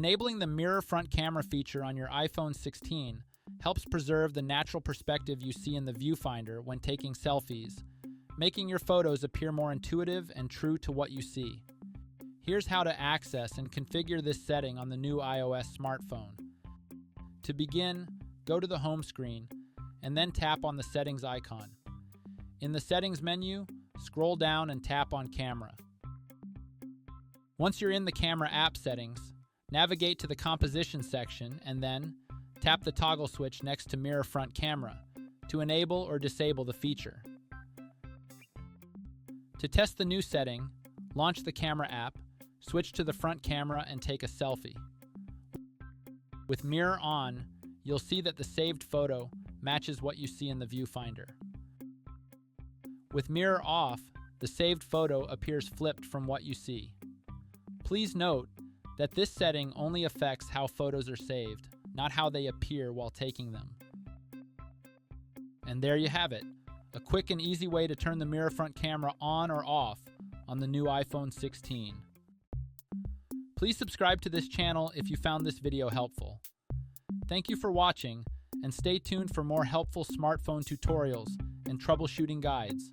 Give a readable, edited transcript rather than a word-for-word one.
Enabling the mirror front camera feature on your iPhone 16 helps preserve the natural perspective you see in the viewfinder when taking selfies, making your photos appear more intuitive and true to what you see. Here's how to access and configure this setting on the new iOS smartphone. To begin, go to the home screen and then tap on the settings icon. In the settings menu, scroll down and tap on camera. Once you're in the camera app settings, navigate to the composition section and then tap the toggle switch next to mirror front camera to enable or disable the feature. To test the new setting, launch the camera app, switch to the front camera and take a selfie. With mirror on, you'll see that the saved photo matches what you see in the viewfinder. With mirror off, the saved photo appears flipped from what you see. Please note that this setting only affects how photos are saved, not how they appear while taking them. And there you have it, a quick and easy way to turn the mirror front camera on or off on the new iPhone 16. Please subscribe to this channel if you found this video helpful. Thank you for watching, and stay tuned for more helpful smartphone tutorials and troubleshooting guides.